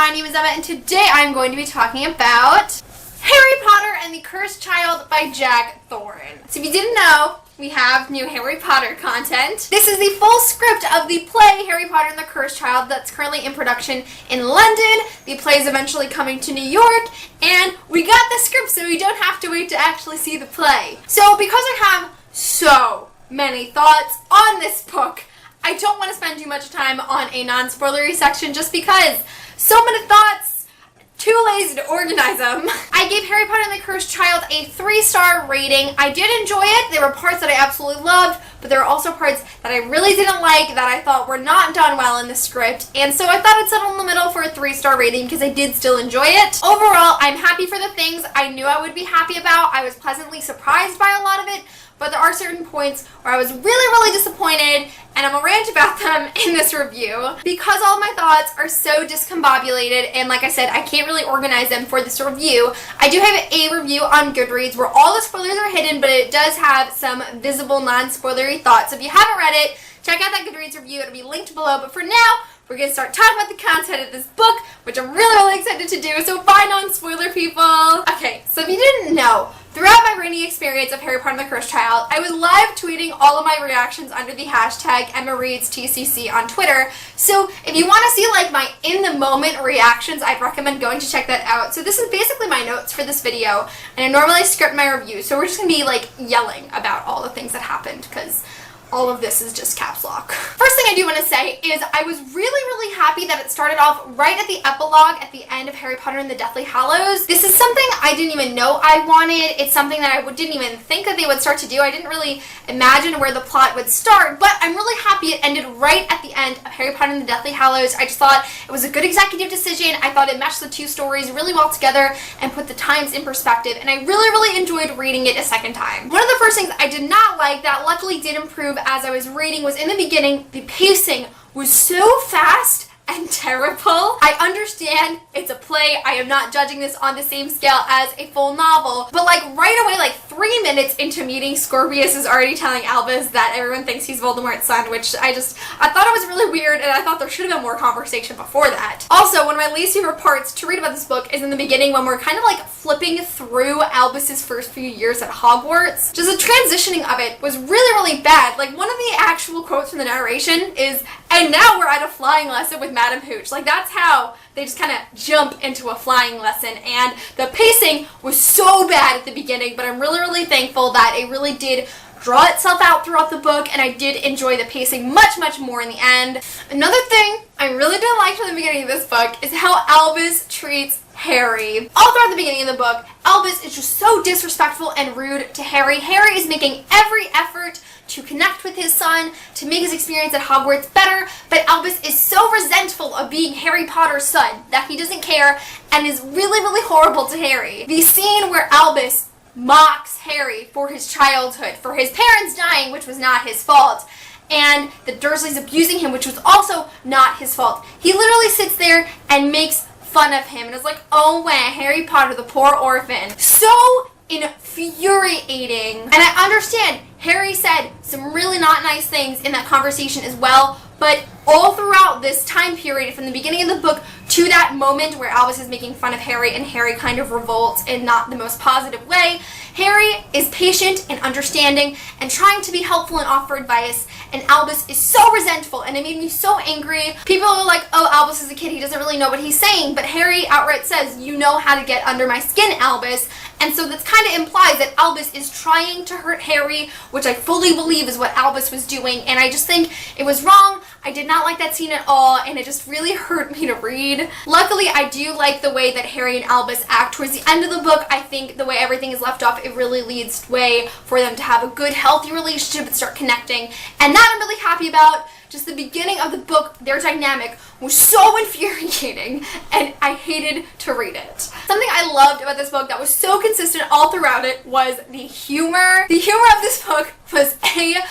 my name is Emma, and today I'm going to be talking about Harry Potter and the Cursed Child by Jack Thorne. So if you didn't know, we have new Harry Potter content. This is the full script of the play Harry Potter and the Cursed Child that's currently in production in London. The play is eventually coming to New York, and we got the script so we don't have to wait to actually see the play. So because I have so many thoughts on this book, I don't want to spend too much time on a non-spoilery section just because so many thoughts, too lazy to organize them. I gave Harry Potter and the Cursed Child a 3-star rating. I did enjoy it. There were parts that I absolutely loved, but there were also parts that I really didn't like that I thought were not done well in the script, and so I thought I'd settle in the middle for a 3-star rating because I did still enjoy it. Overall, I'm happy for the things I knew I would be happy about. I was pleasantly surprised by a lot of it, but there are certain points where I was really disappointed, and I'm gonna rant about them in this review. Because all of my thoughts are so discombobulated, and like I said, I can't really organize them for this review, I do have a review on Goodreads where all the spoilers are hidden, but it does have some visible non-spoilery thoughts. So if you haven't read it, check out that Goodreads review. It'll be linked below, but for now, we're going to start talking about the content of this book, which I'm really excited to do, so bye non-spoiler people! Okay, so if you didn't know, throughout my reading experience of Harry Potter and the Cursed Child, I was live tweeting all of my reactions under the hashtag emmareadstcc on Twitter, so if you want to see like my in-the-moment reactions, I'd recommend going to check that out. So this is basically my notes for this video, and I normally script my review, so we're just going to be like yelling about all the things that happened, because all of this is just caps lock. First thing I do want to say is I was really happy that it started off right at the epilogue at the end of Harry Potter and the Deathly Hallows. This is something I didn't even know I wanted. It's something that I didn't even think that they would start to do. I didn't really imagine where the plot would start, but I'm really happy it ended right at the end of Harry Potter and the Deathly Hallows. I just thought it was a good executive decision. I thought it meshed the two stories really well together and put the times in perspective, and I really enjoyed reading it a second time. One of the first things I did not like that luckily did improve as I was reading was in the beginning, the pacing was so fast and terrible. I understand it's a play. I am not judging this on the same scale as a full novel, but like right away, like 3 minutes into meeting, Scorpius is already telling Albus that everyone thinks he's Voldemort's son, which I thought it was really weird, and I thought there should have been more conversation before that. Also, one of my least favorite parts to read about this book is in the beginning when we're kind of like flipping through Albus's first few years at Hogwarts. Just the transitioning of it was really bad. Like one of the actual quotes from the narration is, "And now we're at a flying lesson with Madam Hooch." Like that's how they just kind of jump into a flying lesson, and the pacing was so bad at the beginning, but I'm really thankful that it really did draw itself out throughout the book, and I did enjoy the pacing much more in the end. Another thing I really didn't like from the beginning of this book is how Albus treats Harry. All throughout the beginning of the book, Albus is just so disrespectful and rude to Harry. Harry is making every effort to connect with his son, to make his experience at Hogwarts better, but Albus is so resentful of being Harry Potter's son that he doesn't care and is really horrible to Harry. The scene where Albus mocks Harry for his childhood, for his parents dying, which was not his fault, and the Dursleys abusing him, which was also not his fault. He literally sits there and makes fun of him and is like, "Oh man, Harry Potter, the poor orphan." So infuriating. And I understand Harry said some really not nice things in that conversation as well, but all throughout this time period, from the beginning of the book to that moment where Albus is making fun of Harry and Harry kind of revolts in not the most positive way, Harry is patient and understanding and trying to be helpful and offer advice, and Albus is so resentful, and it made me so angry. People are like, "Oh, Albus is a kid, he doesn't really know what he's saying," but Harry outright says, "You know how to get under my skin, Albus," and so that's kind of implies that Albus is trying to hurt Harry, which I fully believe is what Albus was doing, and I just think it was wrong. I did not like that scene at all, and it just really hurt me to read. Luckily, I do like the way that Harry and Albus act towards the end of the book. I think the way everything is left off, it really leads way for them to have a good, healthy relationship and start connecting, and that I'm really happy about. Just the beginning of the book, their dynamic was so infuriating, and I hated to read it. Something I loved about this book that was so consistent all throughout it was the humor. The humor of this book was A+.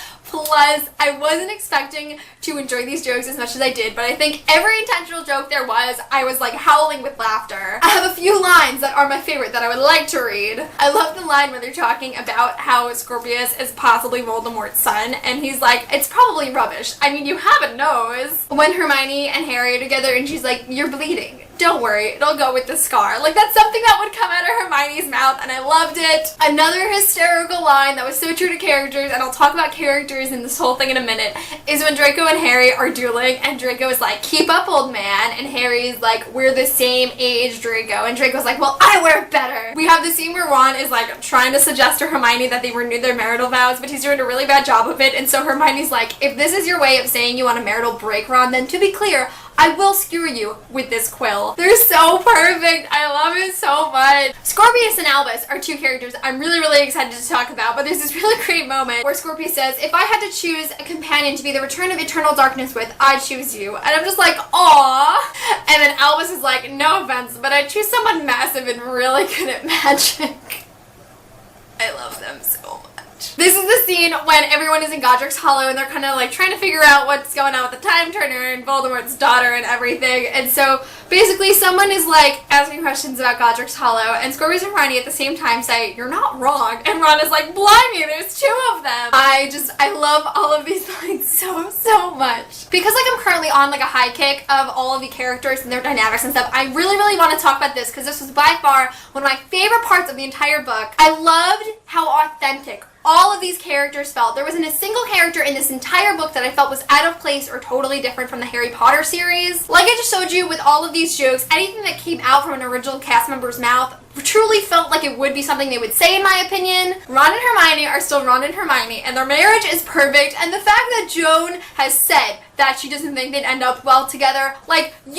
I wasn't expecting to enjoy these jokes as much as I did, but I think every intentional joke there was, I was like howling with laughter. I have a few lines that are my favorite that I would like to read. I love the line where they're talking about how Scorpius is possibly Voldemort's son, and he's like, "It's probably rubbish. I mean, you have a nose." When Hermione and Harry are together and she's like, "You're bleeding." don't worry, it'll go with the scar. Like, that's something that would come out of Hermione's mouth, and I loved it. Another hysterical line that was so true to characters, and I'll talk about characters in this whole thing in a minute, is when Draco and Harry are dueling, and Draco is like, keep up, old man, and Harry's like, we're the same age, Draco, and Draco's like, well, I wear better. We have the scene where Ron is like trying to suggest to Hermione that they renewed their marital vows, but he's doing a really bad job of it, and so Hermione's like, if this is your way of saying you want a marital break, Ron, then to be clear, I will skewer you with this quill. They're so perfect. I love it so much. Scorpius and Albus are two characters I'm really, really excited to talk about, but there's this really great moment where Scorpius says, if I had to choose a companion to be the return of eternal darkness with, I'd choose you. And I'm just like, aww. And then Albus is like, no offense, but I'd choose someone massive and really good at magic. I love them so much. This is the scene when everyone is in Godric's Hollow and they're kind of like trying to figure out what's going on with the Time Turner and Voldemort's daughter and everything. And so basically someone is like asking questions about Godric's Hollow, and Scorpius and Hermione at the same time say, you're not wrong. And Ron is like, blimey, there's two of them. I love all of these lines so much. Because like I'm currently on like a high kick of all of the characters and their dynamics and stuff, I really, really want to talk about this because this was by far one of my favorite parts of the entire book. I loved how authentic all of these characters felt. There wasn't a single character in this entire book that I felt was out of place or totally different from the Harry Potter series. Like I just showed you with all of these jokes, anything that came out from an original cast member's mouth truly felt like it would be something they would say, in my opinion. Ron and Hermione are still Ron and Hermione, and their marriage is perfect, and the fact that Joan has said that she doesn't think they'd end up well together, like, in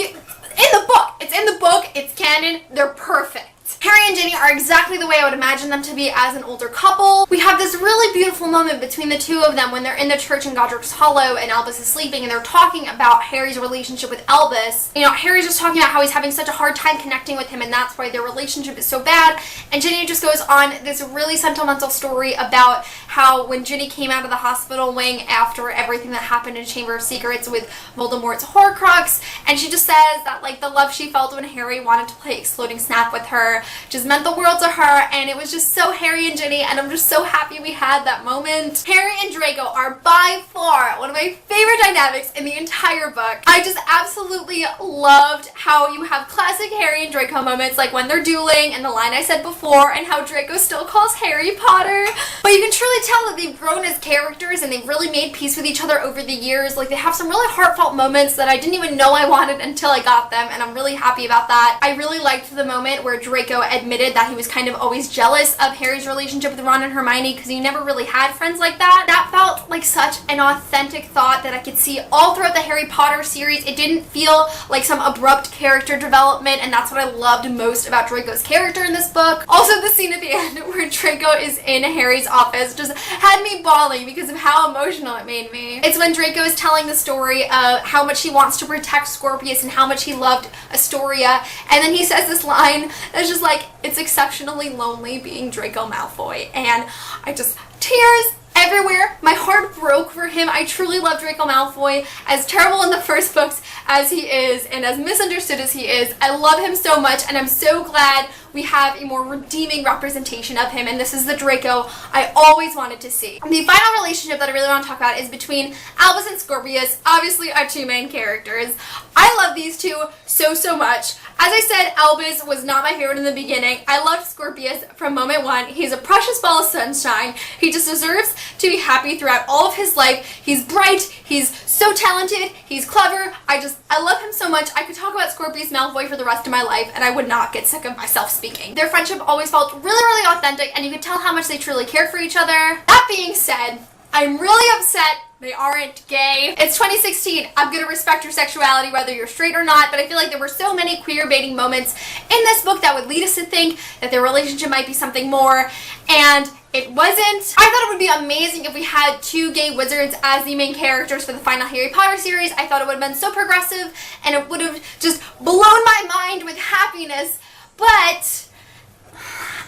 the book, it's canon, they're perfect. Harry and Ginny are exactly the way I would imagine them to be as an older couple. We have this really beautiful moment between the two of them when they're in the church in Godric's Hollow and Albus is sleeping, and they're talking about Harry's relationship with Albus. You know, Harry's just talking about how he's having such a hard time connecting with him, and that's why their relationship is so bad. And Ginny just goes on this really sentimental story about how when Ginny came out of the hospital wing after everything that happened in Chamber of Secrets with Voldemort's Horcrux, and she just says that like the love she felt when Harry wanted to play Exploding Snap with her just meant the world to her, and it was just so Harry and Ginny, and I'm just so happy we had that moment. Harry and Draco are by far one of my favorite dynamics in the entire book. I just absolutely loved how you have classic Harry and Draco moments, like when they're dueling and the line I said before, and how Draco still calls Harry Potter. But you can truly tell that they've grown as characters and they've really made peace with each other over the years. Like they have some really heartfelt moments that I didn't even know I wanted until I got them, and I'm really happy about that. I really liked the moment where Draco admitted that he was kind of always jealous of Harry's relationship with Ron and Hermione because he never really had friends like that. That felt like such an authentic thought that I could see all throughout the Harry Potter series. It didn't feel like some abrupt character development, and that's what I loved most about Draco's character in this book. Also, the scene at the end where Draco is in Harry's office just had me bawling because of how emotional it made me. It's when Draco is telling the story of how much he wants to protect Scorpius and how much he loved Astoria, and then he says this line that's just like, it's exceptionally lonely being Draco Malfoy, and tears everywhere. My heart broke for him. I truly love Draco Malfoy. As terrible in the first books as he is, and as misunderstood as he is, I love him so much, and I'm so glad we have a more redeeming representation of him, and this is the Draco I always wanted to see. The final relationship that I really want to talk about is between Albus and Scorpius, obviously our two main characters. I love these two so much. As I said, Albus was not my favorite in the beginning. I loved Scorpius from moment one. He's a precious ball of sunshine. He just deserves to be happy throughout all of his life. He's bright, he's so talented, he's clever. I love him so much. I could talk about Scorpius Malfoy for the rest of my life and I would not get sick of myself speaking. Their friendship always felt really authentic, and you could tell how much they truly cared for each other. That being said, I'm really upset they aren't gay. It's 2016. I'm gonna respect your sexuality whether you're straight or not, but I feel like there were so many queer baiting moments in this book that would lead us to think that their relationship might be something more, and it wasn't. I thought it would be amazing if we had two gay wizards as the main characters for the final Harry Potter series. I thought it would have been so progressive, and it would have just blown my mind with happiness, but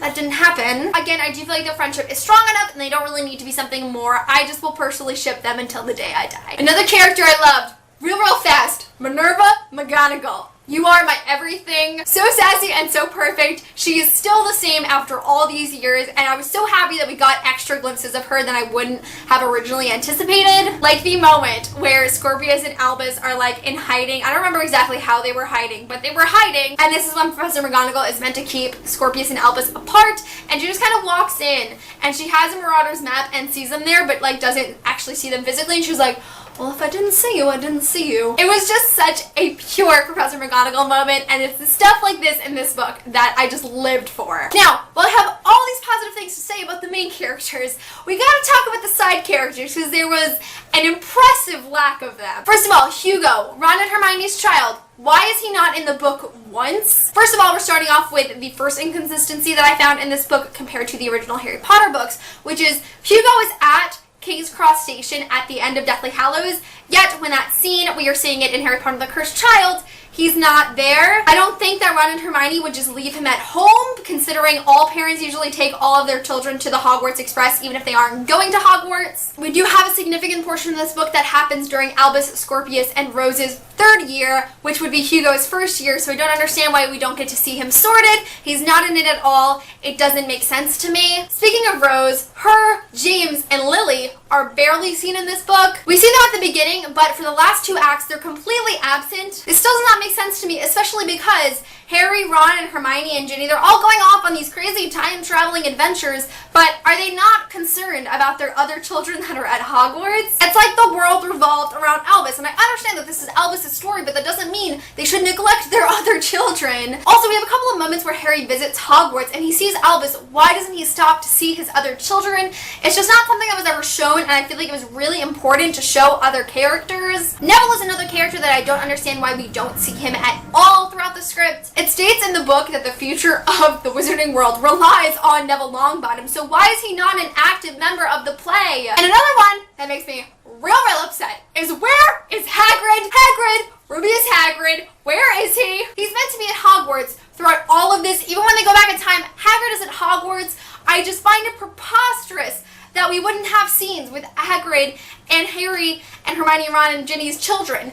that didn't happen. Again, I do feel like their friendship is strong enough and they don't really need to be something more. I just will personally ship them until the day I die. Another character I loved, real fast, Minerva McGonagall. You are my everything. So sassy and so perfect. She is still the same after all these years, and I was so happy that we got extra glimpses of her than I wouldn't have originally anticipated. Like the moment where Scorpius and Albus are like in hiding. I don't remember exactly how they were hiding, but they were hiding. And this is when Professor McGonagall is meant to keep Scorpius and Albus apart, and she just kind of walks in and she has a Marauder's map and sees them there, but like doesn't actually see them physically, and she's like, well, if I didn't see you, I didn't see you. It was just such a pure Professor McGonagall moment, and it's the stuff like this in this book that I just lived for. Now, while I have all these positive things to say about the main characters, we gotta talk about the side characters, because there was an impressive lack of them. First of all, Hugo, Ron and Hermione's child. Why is he not in the book once? First of all, we're starting off with the first inconsistency that I found in this book compared to the original Harry Potter books, which is Hugo is at King's Cross Station at the end of Deathly Hallows, yet when that scene, we are seeing it in Harry Potter and the Cursed Child, he's not there. I don't think that Ron and Hermione would just leave him at home, considering all parents usually take all of their children to the Hogwarts Express, even if they aren't going to Hogwarts. We do have a significant portion of this book that happens during Albus, Scorpius, and Rose's third year, which would be Hugo's first year, so I don't understand why we don't get to see him sorted. He's not in it at all. It doesn't make sense to me. Speaking of Rose, her, James, and Lily are barely seen in this book. We see them at the beginning, but for the last two acts, they're completely absent. This still does not make sense to me, especially because Harry, Ron, and Hermione and Ginny, they're all going off on these crazy time-traveling adventures, but are they not concerned about their other children that are at Hogwarts? It's like the world revolved around Albus, and I understand that this is Albus' story, but that doesn't mean they should neglect their other children. Also, we have a couple of moments where Harry visits Hogwarts, and he sees Albus. Why doesn't he stop to see his other children? It's just not something that was ever shown, and I feel like it was really important to show other characters. Neville is another character that I don't understand why we don't see him at all throughout the script. It states in the book that the future of the wizarding world relies on Neville Longbottom, so why is he not an active member of the play? And another one that makes me real upset is, where is Hagrid? Hagrid! Rubius Hagrid, where is he? He's meant to be at Hogwarts throughout all of this. Even when they go back in time, Hagrid is at Hogwarts. I just find it preposterous that we wouldn't have scenes with Hagrid and Harry and Hermione, Ron, and Ginny's children.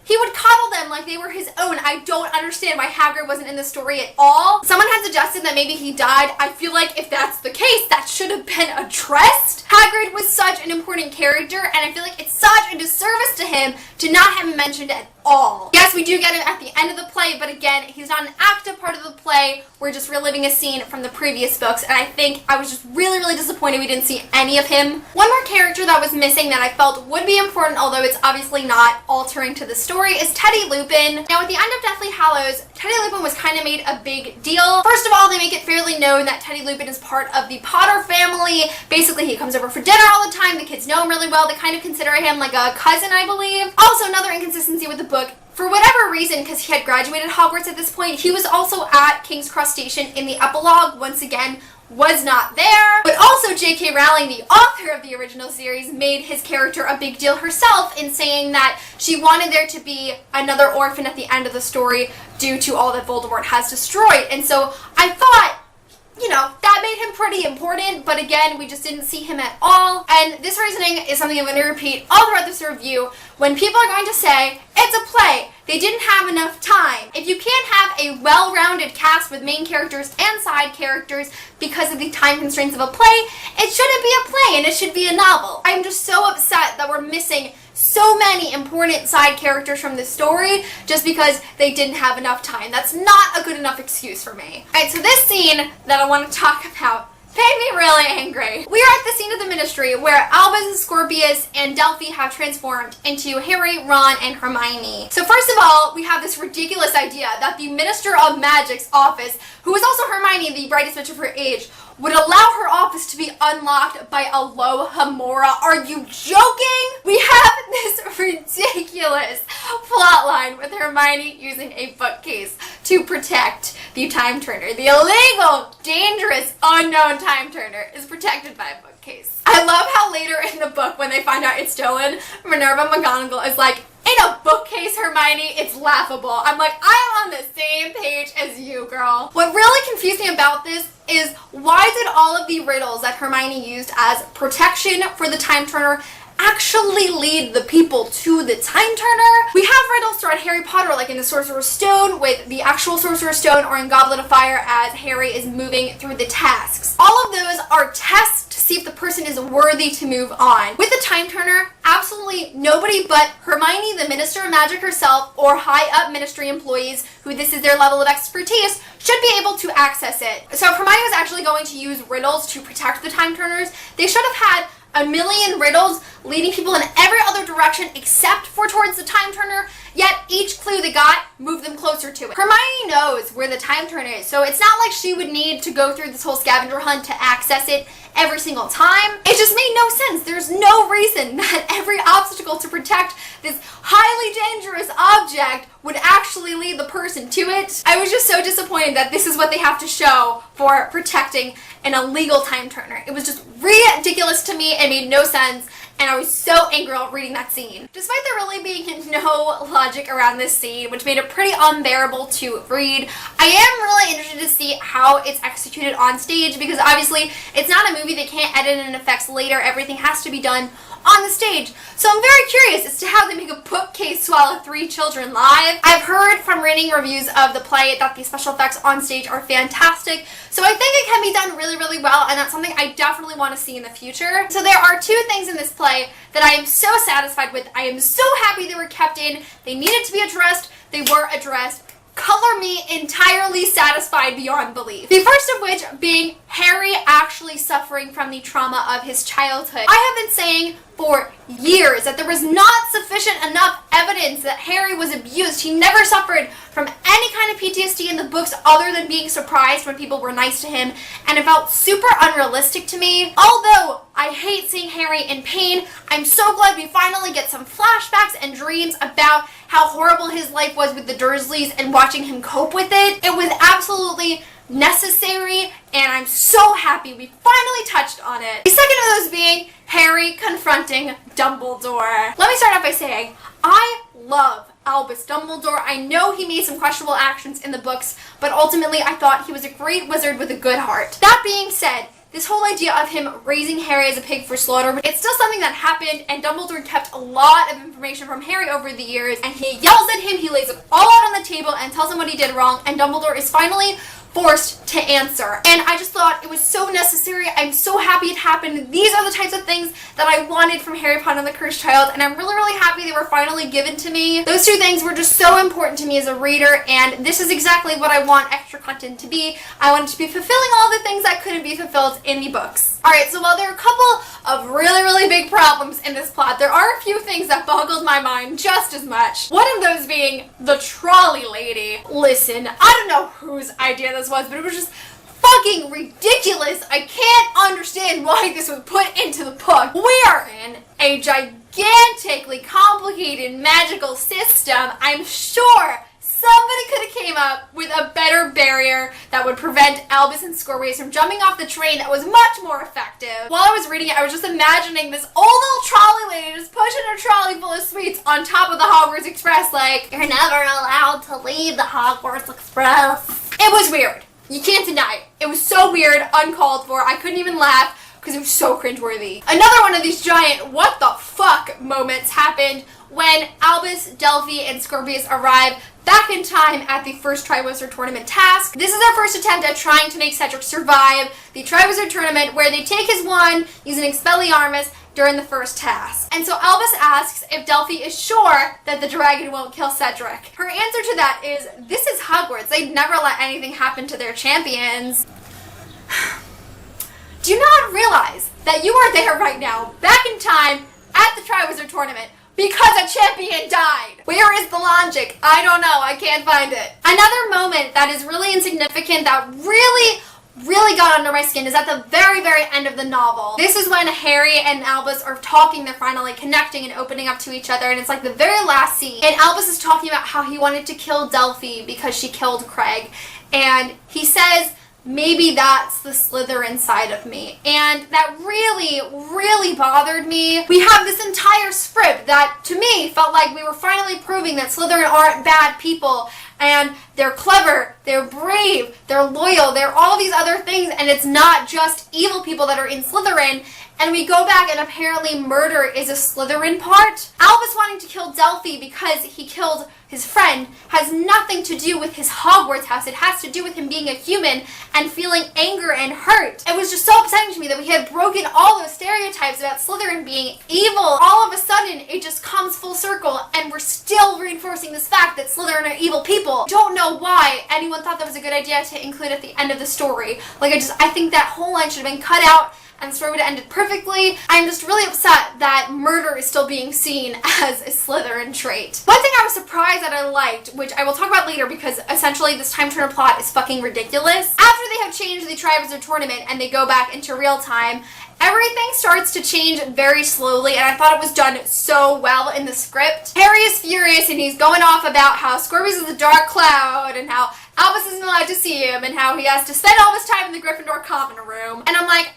He would coddle them like they were his own. I don't understand why Hagrid wasn't in the story at all. Someone had suggested that maybe he died. I feel like if that's the case, that should have been addressed. Hagrid was such an important character, and I feel like it's such a disservice to him to not have him mentioned at all. Yes, we do get him at the end of the play, but again, he's not an active part of the play. We're just reliving a scene from the previous books, and I think I was just really disappointed we didn't see any of him. One more character that was missing that I felt would be important, although it's obviously not altering to the story, is Teddy Lupin. Now, at the end of Deathly Hallows, Teddy Lupin was kind of made a big deal. First of all, they make it fairly known that Teddy Lupin is part of the Potter family. Basically, he comes over for dinner all the time. The kids know him really well. They kind of consider him like a cousin, I believe. Also, another inconsistency with the book, for whatever reason, because he had graduated Hogwarts at this point, he was also at King's Cross Station in the epilogue. Once again, was not there. But also J.K. Rowling, the author of the original series, made his character a big deal herself in saying that she wanted there to be another orphan at the end of the story due to all that Voldemort has destroyed. And so I thought, you know, that made him pretty important, but again, we just didn't see him at all. And this reasoning is something I'm going to repeat all throughout this review. When people are going to say, it's a play, they didn't have enough time. If you can't have a well-rounded cast with main characters and side characters because of the time constraints of a play, it shouldn't be a play and it should be a novel. I'm just so upset that we're missing so many important side characters from this story just because they didn't have enough time. That's not a good enough excuse for me. Alright, so this scene that I want to talk about made me really angry. We are at the scene of the Ministry where Albus, Scorpius, and Delphi have transformed into Harry, Ron, and Hermione. So first of all, we have this ridiculous idea that the Minister of Magic's office, who is also Hermione, the brightest bitch of her age, would allow her office to be unlocked by Alohomora. Are you joking? We have this ridiculous plotline with Hermione using a bookcase to protect the time turner. The illegal, dangerous, unknown time turner is protected by a bookcase. I love how later in the book, when they find out it's stolen, Minerva McGonagall is like, in a bookcase, Hermione, it's laughable. I'm like, I'm on the same page as you, girl. What really confused me about this is, why did all of the riddles that Hermione used as protection for the time turner actually lead the people to the time turner. We have riddles throughout Harry Potter, like in the Sorcerer's Stone with the actual Sorcerer's Stone, or in Goblet of Fire as Harry is moving through the tasks. All of those are tests to see if the person is worthy to move on. With the time turner, absolutely nobody but Hermione, the Minister of Magic herself, or high up Ministry employees who this is their level of expertise should be able to access it. So if Hermione was actually going to use riddles to protect the time turners, they should have had a million riddles leading people in every other direction except for towards the time turner, yet each clue they got moved them closer to it. Hermione knows where the time turner is, so it's not like she would need to go through this whole scavenger hunt to access it every single time. It just made no sense. There's no reason that every obstacle to protect this highly dangerous object would actually lead the person to it. I was just so disappointed that this is what they have to show for protecting an illegal time turner. It was just ridiculous to me. It made no sense. And I was so angry reading that scene. Despite there really being no logic around this scene, which made it pretty unbearable to read, I am really interested to see how it's executed on stage, because obviously it's not a movie. They can't edit in effects later. Everything has to be done on the stage. So I'm very curious as to how they make a bookcase swallow 3 children live. I've heard from reading reviews of the play that the special effects on stage are fantastic. So I think it can be done really, really well, and that's something I definitely want to see in the future. So there are 2 things in this play that I am so satisfied with. I am so happy they were kept in. They needed to be addressed. They were addressed. Color me entirely satisfied beyond belief. The first of which being Harry actually suffering from the trauma of his childhood. I have been saying for years that there was not sufficient enough evidence that Harry was abused. He never suffered from any kind of PTSD in the books other than being surprised when people were nice to him, and it felt super unrealistic to me. Although I hate seeing Harry in pain, I'm so glad we finally get some flashbacks and dreams about how horrible his life was with the Dursleys and watching him cope with it. It was absolutely necessary, and I'm so happy we finally touched on it. The second of those being Harry confronting Dumbledore. Let me start off by saying, I love Albus Dumbledore. I know he made some questionable actions in the books, but ultimately I thought he was a great wizard with a good heart. That being said, this whole idea of him raising Harry as a pig for slaughter, it's still something that happened, and Dumbledore kept a lot of information from Harry over the years, and he yells at him, he lays it all out on the table and tells him what he did wrong, and Dumbledore is finally forced to answer. And I just thought it was so necessary. I'm so happy it happened. These are the types of things that I wanted from Harry Potter and the Cursed Child, and I'm really, really happy they were finally given to me. Those 2 things were just so important to me as a reader, and this is exactly what I want extra content to be. I want it to be fulfilling all the things that couldn't be fulfilled in the books. Alright, so while there are a couple of really, really big problems in this plot, there are a few things that boggled my mind just as much. One of those being the trolley lady. Listen, I don't know whose idea this was, but it was just fucking ridiculous. I can't understand why this was put into the book. We are in a gigantically complicated magical system. I'm sure somebody could have came up with a better barrier that would prevent Albus and Scorpius from jumping off the train that was much more effective. While I was reading it, I was just imagining this old little trolley lady just pushing her trolley full of sweets on top of the Hogwarts Express like, "You're never allowed to leave the Hogwarts Express." It was weird. You can't deny it. It was so weird, uncalled for. I couldn't even laugh because it was so cringeworthy. Another one of these giant what the fuck moments happened when Albus, Delphi, and Scorpius arrive back in time at the first Triwizard Tournament task. This is their first attempt at trying to make Cedric survive the Triwizard Tournament, where they take his wand using Expelliarmus during the first task. And so Albus asks if Delphi is sure that the dragon won't kill Cedric. Her answer to that is, this is Hogwarts. They'd never let anything happen to their champions. Do you not realize that you are there right now, back in time, at the Triwizard Tournament, because a champion died? Where is the logic? I don't know. I can't find it. Another moment that is really insignificant that really got under my skin is at the very, very end of the novel. This is when Harry and Albus are talking. They're finally connecting and opening up to each other, and it's like the very last scene. And Albus is talking about how he wanted to kill Delphi because she killed Craig. And he says, maybe that's the Slytherin side of me. And that really bothered me. We have this entire script that, to me, felt like we were finally proving that Slytherin aren't bad people, and they're clever, they're brave, they're loyal, they're all these other things, and it's not just evil people that are in Slytherin. and we go back and apparently murder is a Slytherin part. Albus wanting to kill Delphi because he killed his friend has nothing to do with his Hogwarts house. It has to do with him being a human and feeling anger and hurt. It was just so upsetting to me that we had broken all those stereotypes about Slytherin being evil. All of a sudden, it just comes full circle and we're still reinforcing this fact that Slytherin are evil people. Don't know why anyone thought that was a good idea to include at the end of the story. Like, I think that whole line should have been cut out and the story would have ended perfectly. I'm just really upset that murder is still being seen as a Slytherin trait. One thing I was surprised that I liked, which I will talk about later because essentially this time turner plot is fucking ridiculous. After they have changed the Triwizard Tournament and they go back into real time, everything starts to change very slowly, and I thought it was done so well in the script. Harry is furious and he's going off about how Scorpius is a dark cloud and how Albus isn't allowed to see him and how he has to spend all his time in the Gryffindor common room. And I'm like,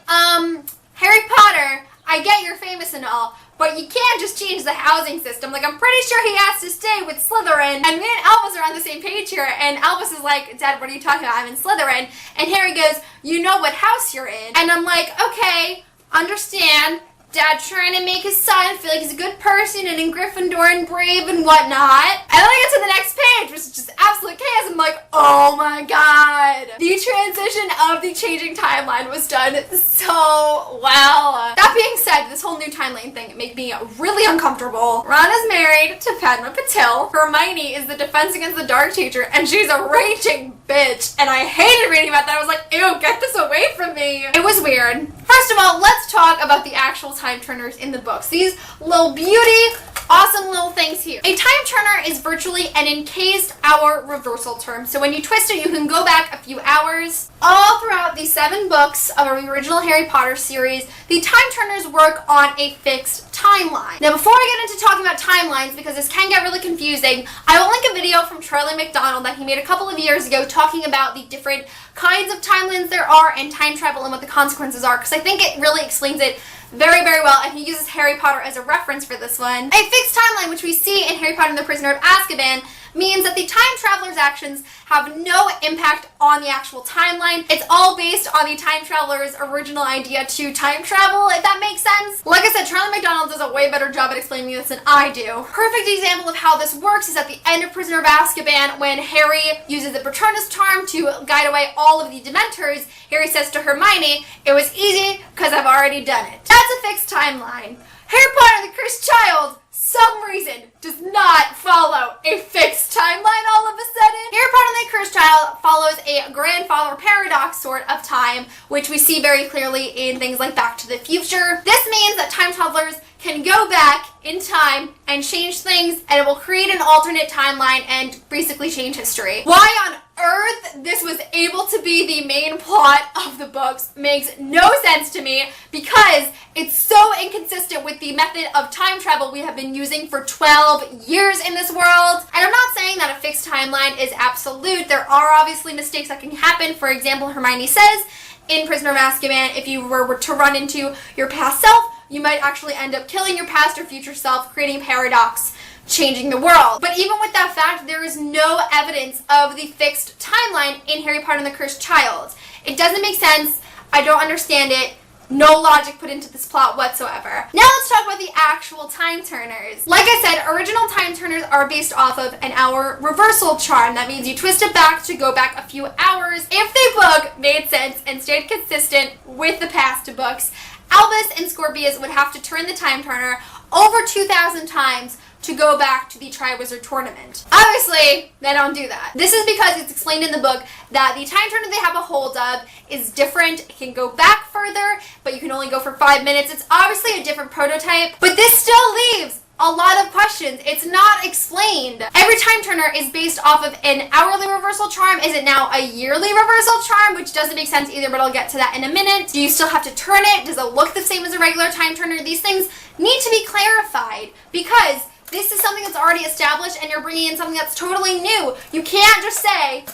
Harry Potter, I get you're famous and all, but you can't just change the housing system. Like, I'm pretty sure he has to stay with Slytherin. And me and Albus are on the same page here, and Albus is like, Dad, what are you talking about? I'm in Slytherin. And Harry goes, you know what house you're in. And I'm like, okay, understand. Dad trying to make his son feel like he's a good person and in Gryffindor and brave and whatnot. And then I get to the next page, which is just absolute chaos. I'm like, oh my god. The transition of the changing timeline was done so well. That being said, this whole new timeline thing made me really uncomfortable. Ron is married to Padma Patil. Hermione is the Defense Against the Dark teacher, and she's a raging bitch. And I hated reading about that. I was like, ew, get this away from me. It was weird. First of all, let's talk about the actual time turners in the books. These little beauty, awesome little things here. A time turner is virtually an encased hour reversal term. So when you twist it, you can go back a few hours. All throughout the 7 books of the original Harry Potter series, the time turners work on a fixed timeline. Now, before I get into talking about timelines, because this can get really confusing, I will link a video from Charlie McDonald that he made a couple of years ago talking about the different kinds of timelines there are and time travel and what the consequences are, because I think it really explains it very, very well, and he uses Harry Potter as a reference for this one. A fixed timeline, which we see in Harry Potter and the Prisoner of Azkaban, means that the time traveler's actions have no impact on the actual timeline. It's all based on the time traveler's original idea to time travel, if that makes sense. Like I said, Charlie McDonald does a way better job at explaining this than I do. Perfect example of how this works is at the end of Prisoner of Azkaban when Harry uses the Patronus charm to guide away all of the Dementors. Harry says to Hermione, it was easy because I've already done it. That's a fixed timeline. Harry Potter and the Cursed Child, some reason, does not follow a fixed timeline all of a sudden. Harry Potter and the Cursed Child follows a grandfather paradox sort of time, which we see very clearly in things like Back to the Future. This means that time travelers can go back in time and change things, and it will create an alternate timeline and basically change history. Why on earth this was able to be the main plot of the books makes no sense to me, because it's so inconsistent with the method of time travel we have been using for 12 years in this world. And I'm not saying that a fixed timeline is absolute. There are obviously mistakes that can happen. For example, Hermione says in Prisoner of Azkaban, if you were to run into your past self, you might actually end up killing your past or future self, creating a paradox, changing the world. But even with that fact, there is no evidence of the fixed timeline in Harry Potter and the Cursed Child. It doesn't make sense. I don't understand it. No logic put into this plot whatsoever. Now let's talk about the actual time turners. Like I said, original time turners are based off of an hour reversal charm. That means you twist it back to go back a few hours. If the book made sense and stayed consistent with the past books, Albus and Scorpius would have to turn the time turner over 2,000 times to go back to the Triwizard Tournament. Obviously, they don't do that. This is because it's explained in the book that the time turner they have a hold of is different. It can go back further, but you can only go for 5 minutes. It's obviously a different prototype, but this still leaves a lot of questions. It's not explained. Every time turner is based off of an hourly reversal charm. Is it now a yearly reversal charm? Which doesn't make sense either, but I'll get to that in a minute. Do you still have to turn it? Does it look the same as a regular time turner? These things need to be clarified, because this is something that's already established and you're bringing in something that's totally new. You can't just say,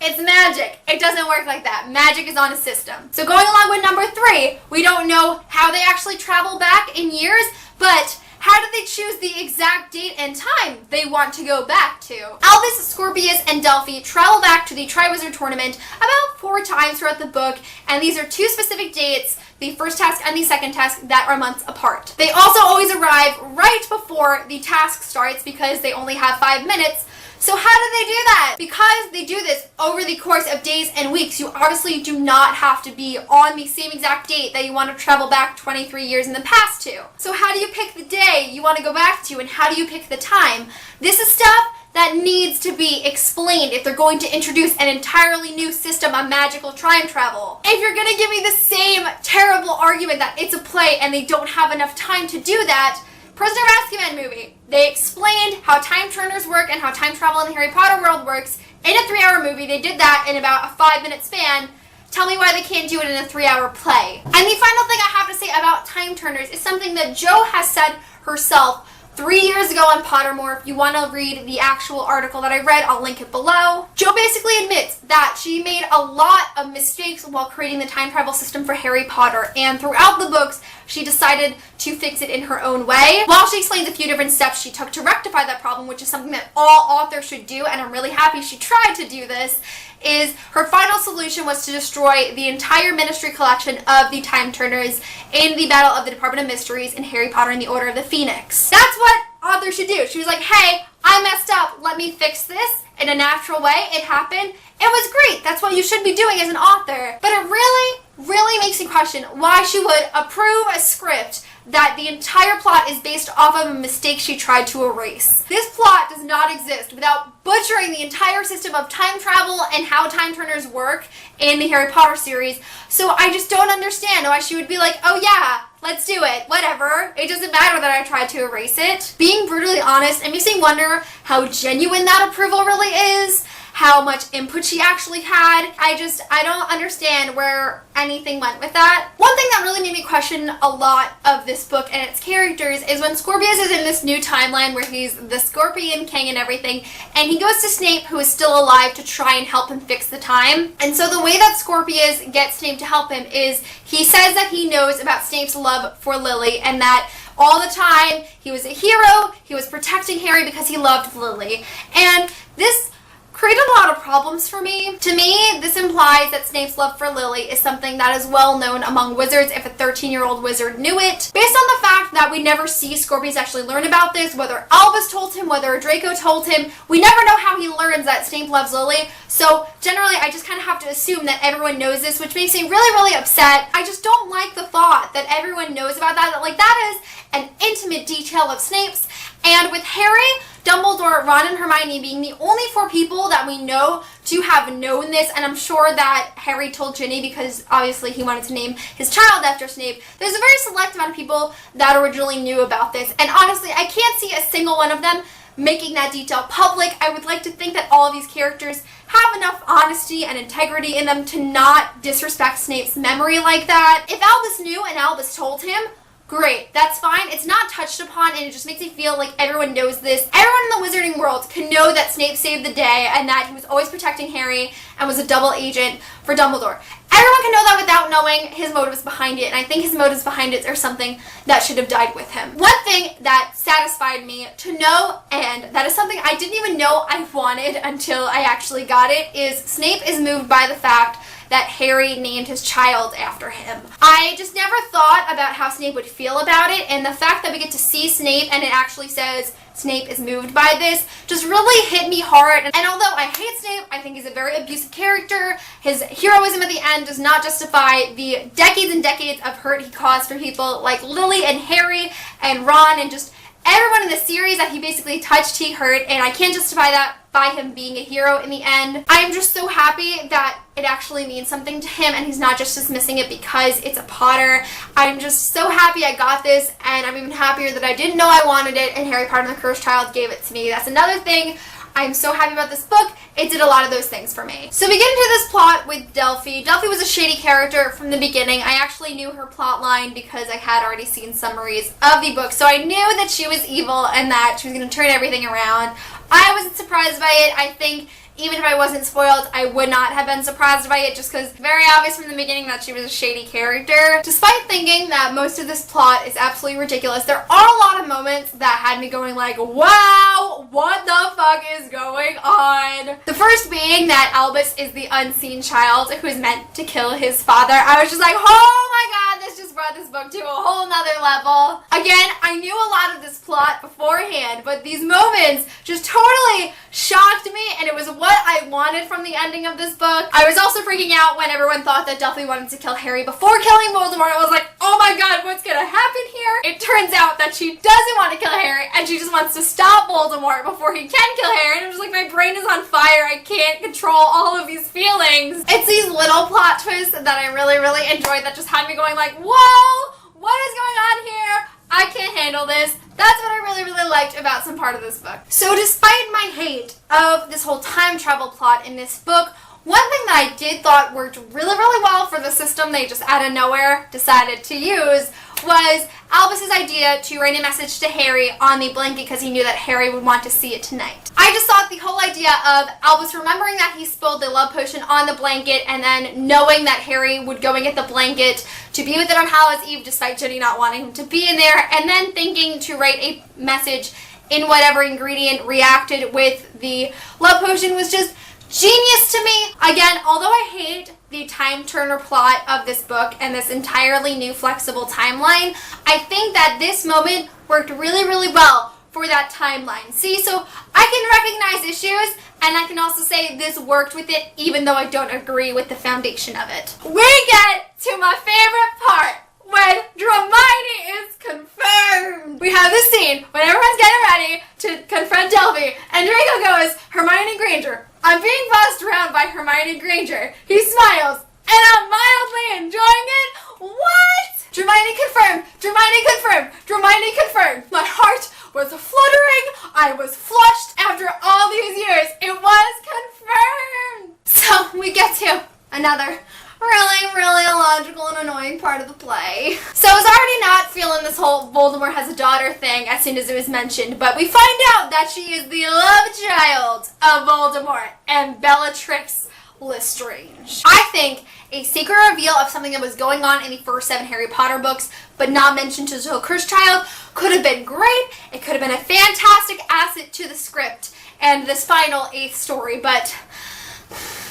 it's magic. It doesn't work like that. Magic is on a system. So going along with number 3, we don't know how they actually travel back in years, but how did they choose the exact date and time they want to go back to? Albus, Scorpius, and Delphi travel back to the Triwizard Tournament about 4 times throughout the book, and these are 2 specific dates the first task and the second task that are months apart. They also always arrive right before the task starts because they only have 5 minutes. So how do they do that? Because they do this over the course of days and weeks, you obviously do not have to be on the same exact date that you want to travel back 23 years in the past to. So how do you pick the day you want to go back to, and how do you pick the time? This is stuff that needs to be explained if they're going to introduce an entirely new system of magical time travel. If you're going to give me the same terrible argument that it's a play and they don't have enough time to do that, Prisoner of Azkaban movie. They explained how time turners work and how time travel in the Harry Potter world works in a 3-hour movie. They did that in about a 5-minute span. Tell me why they can't do it in a 3-hour play. And the final thing I have to say about time turners is something that Jo has said herself 3 years ago on Pottermore. If you want to read the actual article that I read, I'll link it below. Jo basically admits that she made a lot of mistakes while creating the time travel system for Harry Potter, and throughout the books, she decided to fix it in her own way. While she explains a few different steps she took to rectify that problem, which is something that all authors should do, and I'm really happy she tried to do this, is her final solution was to destroy the entire Ministry collection of the Time Turners in the Battle of the Department of Mysteries in Harry Potter and the Order of the Phoenix. That's what authors should do. She was like, hey, I messed up. Let me fix this in a natural way. It happened. It was great. That's what you should be doing as an author. But it really makes me question why she would approve a script that the entire plot is based off of a mistake she tried to erase. This plot does not exist without butchering the entire system of time travel and how time turners work in the Harry Potter series. So I just don't understand why she would be like, oh yeah, let's do it, whatever. It doesn't matter that I tried to erase it. Being brutally honest, it makes me wonder how genuine that approval really is, how much input she actually had. I don't understand where anything went with that. One thing that really made me question a lot of this book and its characters is when Scorpius is in this new timeline where he's the Scorpion King and everything, and he goes to Snape, who is still alive, to try and help him fix the time. And so the way that Scorpius gets Snape to help him is he says that he knows about Snape's love for Lily and that all the time he was a hero, he was protecting Harry because he loved Lily. And this created a lot of problems for me. To me, this implies that Snape's love for Lily is something that is well known among wizards if a 13-year-old wizard knew it. Based on the fact that we never see Scorpius actually learn about this, whether Albus told him, whether Draco told him, we never know how he learns that Snape loves Lily. So generally, I just kind of have to assume that everyone knows this, which makes me really upset. I just don't like the thought that everyone knows about that. That is an intimate detail of Snape's. And with Harry, Dumbledore, Ron, and Hermione being the only 4 people that we know to have known this, and I'm sure that Harry told Ginny because obviously he wanted to name his child after Snape, there's a very select amount of people that originally knew about this. And honestly, I can't see a single one of them making that detail public. I would like to think that all of these characters have enough honesty and integrity in them to not disrespect Snape's memory like that. If Albus knew and Albus told him, great, that's fine. It's not touched upon, and it just makes me feel like everyone knows this. Everyone in the wizarding world can know that Snape saved the day and that he was always protecting Harry and was a double agent for Dumbledore. Everyone can know that without knowing his motives behind it, and I think his motives behind it are something that should have died with him. One thing that satisfied me to know, and that is something I didn't even know I wanted until I actually got it, is Snape is moved by the fact that Harry named his child after him. I just never thought about how Snape would feel about it, and the fact that we get to see Snape and it actually says Snape is moved by this just really hit me hard. And although I hate Snape, I think he's a very abusive character. His heroism at the end does not justify the decades and decades of hurt he caused for people like Lily and Harry and Ron and just everyone in the series that he basically touched, he hurt, and I can't justify that by him being a hero in the end. I'm just so happy that it actually means something to him and he's not just dismissing it because it's a Potter. I'm just so happy I got this, and I'm even happier that I didn't know I wanted it and Harry Potter and the Cursed Child gave it to me. That's another thing. I'm so happy about this book. It did a lot of those things for me. So we get into this plot with Delphi. Delphi was a shady character from the beginning. I actually knew her plot line because I had already seen summaries of the book. So I knew that she was evil and that she was going to turn everything around. I wasn't surprised by it. I think Even if I wasn't spoiled, I would not have been surprised by it just because very obvious from the beginning that she was a shady character. Despite thinking that most of this plot is absolutely ridiculous, there are a lot of moments that had me going like, wow, what the fuck is going on? The first being that Albus is the unseen child who is meant to kill his father. I was just like, oh my god, this just brought this book to a whole nother level. Again, I knew a lot of this plot beforehand, but these moments just totally shocked me, and it was what I wanted from the ending of this book. I was also freaking out when everyone thought that Delphi wanted to kill Harry before killing Voldemort. I was like, oh my god, what's gonna happen here? It turns out that she doesn't want to kill Harry, and she just wants to stop Voldemort before he can kill Harry, and I'm just like, my brain is on fire. I can't control all of these feelings. It's these little plot twists that I really, really enjoyed that just had me going like, whoa, what is going on here? I can't handle this. That's what I really, really liked about some part of this book. So despite my hate of this whole time travel plot in this book, one thing that I did thought worked really, really well for the system they just out of nowhere decided to use was Albus's idea to write a message to Harry on the blanket because he knew that Harry would want to see it tonight. I just thought the whole idea of Albus remembering that he spilled the love potion on the blanket and then knowing that Harry would go and get the blanket to be with it on Hallows Eve despite Ginny not wanting him to be in there, and then thinking to write a message in whatever ingredient reacted with the love potion was just genius to me. Again, although I hate the time turner plot of this book and this entirely new flexible timeline, I think that this moment worked really, really well for that timeline. See, so I can recognize issues, and I can also say this worked with it even though I don't agree with the foundation of it. We get to my favorite part, when Hermione is confirmed. We have this scene when everyone's getting ready to confront Delphi, and Draco goes, Hermione Granger, I'm being bossed around by Hermione Granger. He smiles, and I'm mildly enjoying it. What? Hermione confirmed, Hermione confirmed, Hermione confirmed. My heart was fluttering. I was flushed after all these years. It was confirmed. So we get to another really, really illogical and annoying part of the play. So I was already not feeling this whole Voldemort has a daughter thing as soon as it was mentioned, but we find out that she is the love child of Voldemort and Bellatrix Lestrange. I think a secret reveal of something that was going on in the first 7 Harry Potter books, but not mentioned to the cursed child, could have been great. It could have been a fantastic asset to the script and this final 8th story, but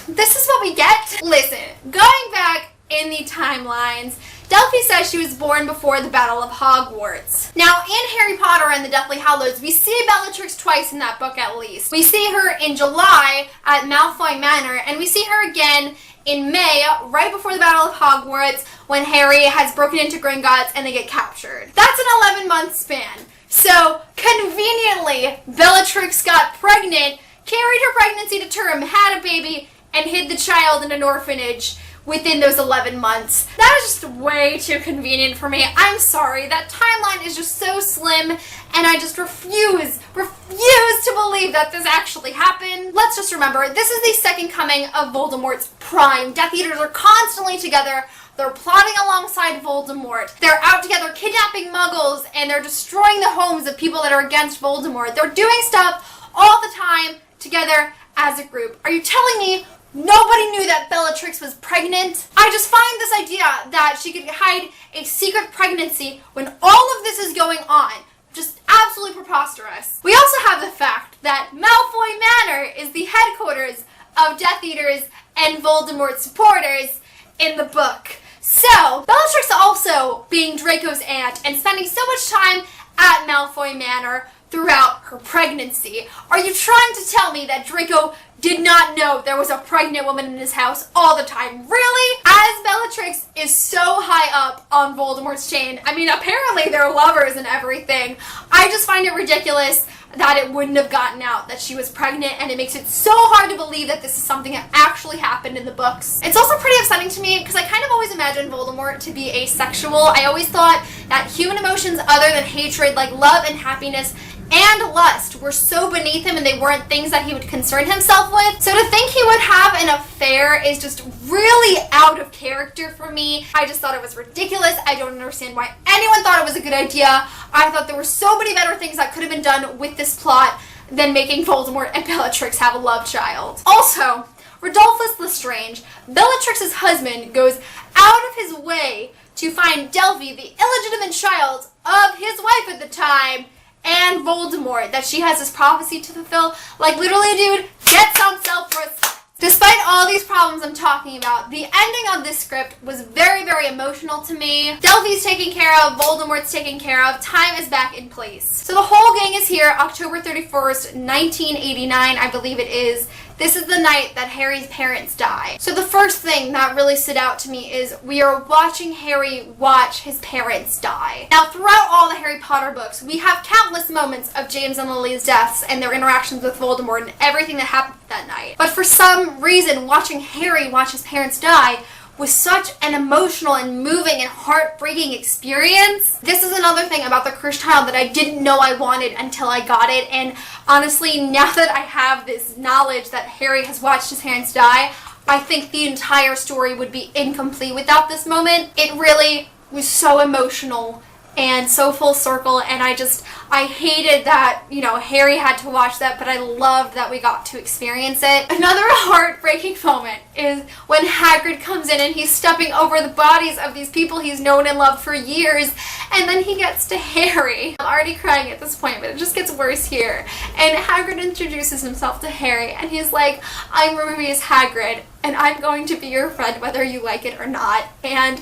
this is what we get. Listen, going back in the timelines, Delphi says she was born before the Battle of Hogwarts. Now, in Harry Potter and the Deathly Hallows, we see Bellatrix twice in that book at least. We see her in July at Malfoy Manor, and we see her again in May, right before the Battle of Hogwarts, when Harry has broken into Gringotts and they get captured. That's an 11-month span. So, conveniently, Bellatrix got pregnant, carried her pregnancy to term, had a baby, and hid the child in an orphanage within those 11 months. That is just way too convenient for me. I'm sorry, that timeline is just so slim, and I just refuse to believe that this actually happened. Let's just remember, this is the second coming of Voldemort's prime. Death Eaters are constantly together. They're plotting alongside Voldemort. They're out together kidnapping muggles, and they're destroying the homes of people that are against Voldemort. They're doing stuff all the time together as a group. Are you telling me nobody knew that Bellatrix was pregnant? I just find this idea that she could hide a secret pregnancy when all of this is going on just absolutely preposterous. We also have the fact that Malfoy Manor is the headquarters of Death Eaters and Voldemort supporters in the book. So, Bellatrix also being Draco's aunt and spending so much time at Malfoy Manor throughout her pregnancy. Are you trying to tell me that Draco did not know there was a pregnant woman in his house all the time? Really? As Bellatrix is so high up on Voldemort's chain, I mean, apparently they're lovers and everything, I just find it ridiculous that it wouldn't have gotten out that she was pregnant, and it makes it so hard to believe that this is something that actually happened in the books. It's also pretty upsetting to me because I kind of always imagined Voldemort to be asexual. I always thought that human emotions other than hatred, like love and happiness and lust, were so beneath him and they weren't things that he would concern himself with. So to think he would have an affair is just really out of character for me. I just thought it was ridiculous. I don't understand why anyone thought it was a good idea. I thought there were so many better things that could have been done with this plot than making Voldemort and Bellatrix have a love child. Also, Rodolphus Lestrange, Bellatrix's husband, goes out of his way to find Delphi, the illegitimate child of his wife at the time, and Voldemort, that she has this prophecy to fulfill. Like, literally, dude, get some self-respect. Despite all these problems I'm talking about, the ending of this script was very, very emotional to me. Delphi's taken care of, Voldemort's taken care of, time is back in place. So the whole gang is here, October 31st, 1989, I believe it is. This is the night that Harry's parents die. So the first thing that really stood out to me is we are watching Harry watch his parents die. Now, throughout all the Harry Potter books, we have countless moments of James and Lily's deaths and their interactions with Voldemort and everything that happened that night. But for some reason, watching Harry watch his parents die was such an emotional and moving and heartbreaking experience. This is another thing about the Cursed Child that I didn't know I wanted until I got it, and honestly, now that I have this knowledge that Harry has watched his parents die, I think the entire story would be incomplete without this moment. It really was so emotional and so full circle, and I hated that, you know, Harry had to watch that, but I loved that we got to experience it. Another heartbreaking moment is when Hagrid comes in and he's stepping over the bodies of these people he's known and loved for years, and then he gets to Harry. I'm already crying at this point, but it just gets worse here. And Hagrid introduces himself to Harry, and he's like, "I'm Ruby's Hagrid, and I'm going to be your friend whether you like it or not." And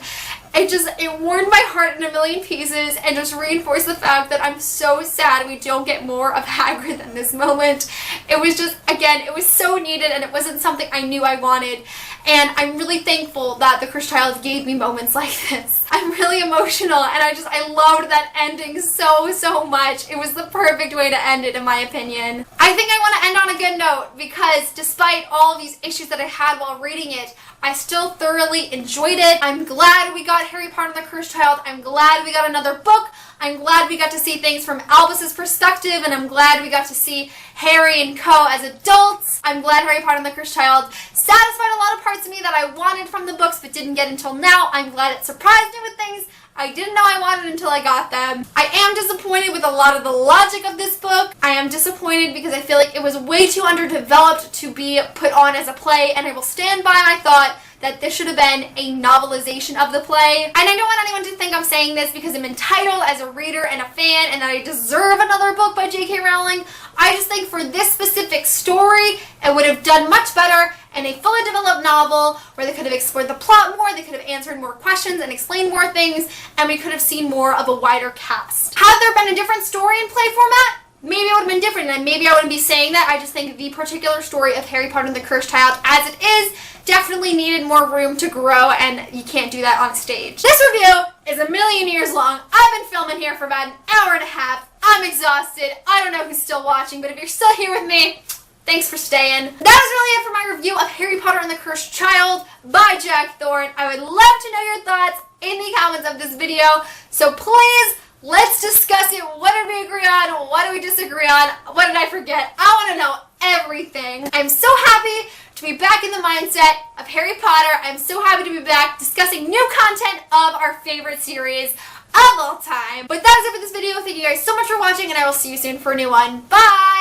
it warmed my heart in a million pieces and just reinforced the fact that I'm so sad we don't get more of Hagrid in this moment. It was just, again, it was so needed, and it wasn't something I knew I wanted. And I'm really thankful that the Cursed Child gave me moments like this. I'm really emotional, and I loved that ending so much. It was the perfect way to end it, in my opinion. I think I want to end on a good note, because despite all of these issues that I had while reading it, I still thoroughly enjoyed it. I'm glad we got Harry Potter and the Cursed Child. I'm glad we got another book. I'm glad we got to see things from Albus's perspective, and I'm glad we got to see Harry and Co. as adults. I'm glad Harry Potter and the Cursed Child satisfied a lot of parts of me that I wanted from the books but didn't get until now. I'm glad it surprised me with things I didn't know I wanted until I got them. I am disappointed with a lot of the logic of this book. I am disappointed because I feel like it was way too underdeveloped to be put on as a play, and I will stand by my thought that this should have been a novelization of the play. And I don't want anyone to think I'm saying this because I'm entitled as a reader and a fan and that I deserve another book by J.K. Rowling. I just think for this specific story, it would have done much better in a fully developed novel where they could have explored the plot more, they could have answered more questions and explained more things, and we could have seen more of a wider cast. Had there been a different story and play format, maybe it would have been different, and maybe I wouldn't be saying that. I just think the particular story of Harry Potter and the Cursed Child, as it is, definitely needed more room to grow, and you can't do that on stage. This review is a million years long. I've been filming here for about an hour and a half. I'm exhausted. I don't know who's still watching, but if you're still here with me, thanks for staying. That is really it for my review of Harry Potter and the Cursed Child by Jack Thorne. I would love to know your thoughts in the comments of this video, so please, let's discuss it. What did we agree on? What did we disagree on? What did I forget? I want to know everything. I'm so happy to be back in the mindset of Harry Potter. I'm so happy to be back discussing new content of our favorite series of all time. But that is it for this video. Thank you guys so much for watching, and I will see you soon for a new one. Bye!